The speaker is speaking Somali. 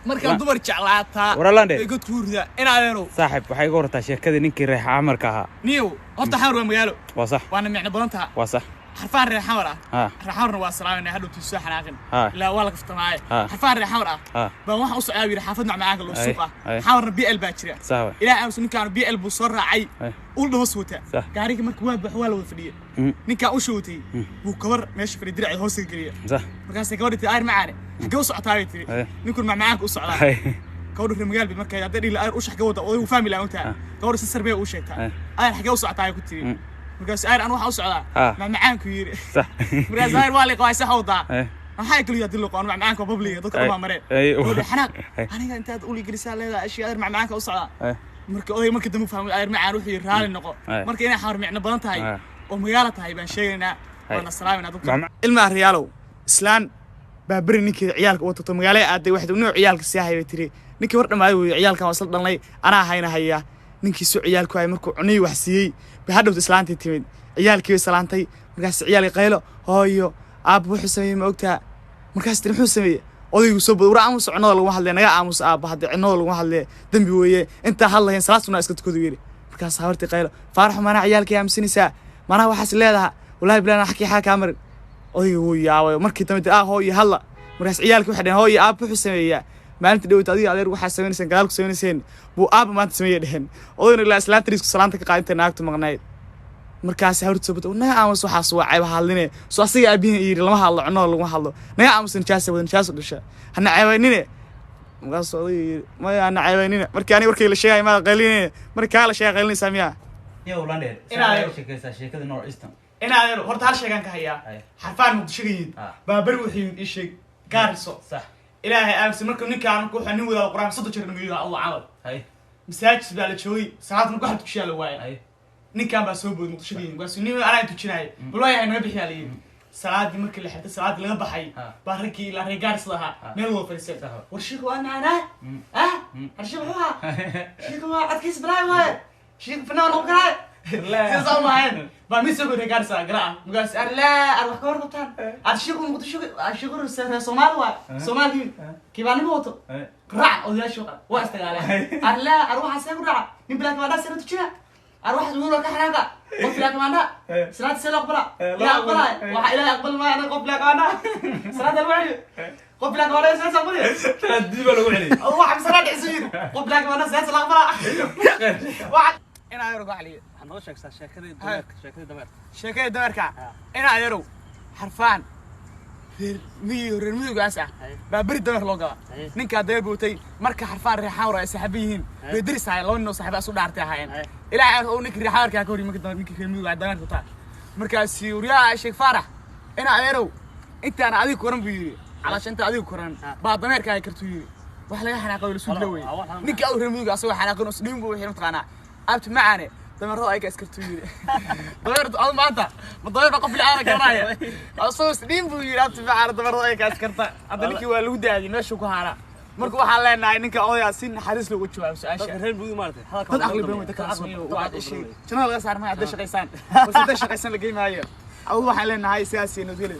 markaan dumar jeclaataa igu tuurida in adeero saaxib waxay ugu hortaa sheekada ninkii reex amarka ahaa niyo horta xawr waa magaalo waa sax waana micno badan tahay waa sax حرفان ريح حمر ريحان waa salaamina hadhow tii xanaaqin la wala kaftamaay حرفان ريح حمر ba waxa u socdaa wiir xaafadna macaaga loo suuqa xawarna BL baa jira ilaa aan ninkaan BL buu soo raacay ul dhawas wata gaariga markuu waa bax waa la wada fadhiyo ninka u shootay buu kabar meesha fadhi diracay hoos galiya markaas ay gabadhii ayr macaane xagee u socotaa tii ninkuu macaaga u socdaa gabadhu magaal bi markay hadii la ayr u shax gawada oo family aan u taa gabadhu si sarbeey u sheegtaa ayr xagee u socotaa ku tii markaas ayr aan waxa u socdaa macaan ku yiri markaas ayr waa la qaaysa hawda waxay kaliya hadii loo qoon macaan ka public dadka uma mareen oo xanaaq aniga intaad u ligrisaa leedahay ashii ayr macaan ka u socdaa markii dambe fahmay ayr macaan wuxuu raali noqo markii inay xawr micno badan tahay oo magaalo tahay baan sheegaynaa wana salaamina dadka ilma riyaalow islaan baabri ninkii ciyaalka u wato magaalada aaday waxay inuu ciyaalka si ahay tiri ninkii war dhamaaday ciyaalkan waa isla dhalnay ana hayna haya ninkii soo ciyaalku ay markuu cunay wax siiyay bahadhow islaantii timid ciyaalkii salaantay markaas ciyaalkii qaylo hooyo aab wuxuu sameeyay ma ogtaa markaas tir wuxuu sameeyay odaygu soo bad aamus cunada lagu hadlay naga aamus aab hadda cunada lagu hadlay dambi weeye inta hadlayn salaasuna iska tukado yiri markaas habartii qaylo faarax maana ciyaalkii aaminsanaysaa maana waxaas leedahay wallahi bilaana xaqii xaa kaamar odaygu yaaway markii tamid hooyo hadla markaas ciyaalkii waxa dhaheen hooyo aab wuxuu sameeyay maalintii dhawt adiga adeer waxa sameynaysan gaalku sameynaysan buu aab maanta sameeyay dhaheen odayna ilaa islaantiis ku salaanta ka qaadintay naagtu maqnayd markaas hawrtu soo bato naga aamus waxa soo cayb hadline soo asiga abiin yiri lama hadlo cuno lagu hadlo naga aamusan jaasa wadan jaasa dhasha hana caybaynine markaas oday ma ana caybaynine markii ani warkay la sheegay ma qalinine markii la sheegay qalinay saamiya iyo walaaleed ina sheekada North Eastern ina horta hal sheegan ka haya xarfaan muqdishiin baabari wixii ii sheeg gaariso sax ilaahay aamsi markuu ninkaan ku xanin wada quraan soo jirna miyo Allah caawad hay masaajid baa la joogay salaadna ku xad ku sheelay waay ninkaan baa soo bood muqdishiin waas nin aan intu jinay balwaa yahay naga bixiyay salaadii markii la xirtay salaad laga baxay baa ragii la reegaars laha meel wada fariisay warshiiku ana warshiiku waa shiiku waa adkiis baraay waay shiiku fanaan oo kale لا سامعين باميسو بيرجعس أقرأ مقاس لا أروح كور بطان أشيكو مقدشو أشيكو الصومال صومالي كيف أنا موتو قرع أو لا شو واستقاله لا أروح أسافر قرع نبلاك ما دا سنة تجينا أروح أقول لك حناقة قبلك ما دا سنة سلا قبلا لا قبلا وإلى قبل ما أنا قبلك أنا سنة الوعي قبلك ما دا سنة قبلي تديب الوعي واحد سنة عسير قبلك ما دا سنة قبلا واحد أنا أروح عليه نو sheegtaa sheekada dabarka ina adeero xarfaan reer miyigaas ah baa bari dabar loo gala ninka adeer bootay marka xarfaan reexaan waa saxabiyiin bay dirisaay loo noo saxabaas u dhaartay ahaayeen ilaa oo ninka reexaarka ka hor marka ninka reer miyiga dabarka taa markaas uriyaa sheeg faarax ina adeero intaan adiga koran buu yiri calaashan inta adiga koran baa dameerka ay kartu yiri wax laga xanaaqay la soo dhaway ninka reer miyiga asoo xanaaqan oo dhimbo wixii mataqaana abti macaane دمر رأيك أسكرتويري دمرت أول ما أنت مضيف قبل أنا كراية أصوص دين بويرات تبع دمر رأيك أسكرتا أدنيك والودة هذه نشوف هنا مركو حالنا إنك أويا سين حارس له وجهه بس أشياء هل بيجي مارته هذا أغلب بيوم تكاسمي وعد شيء شنو هذا صار ما عدش قيسان بس عدش قيسان لقي معي أول حالنا هاي سياسي نقول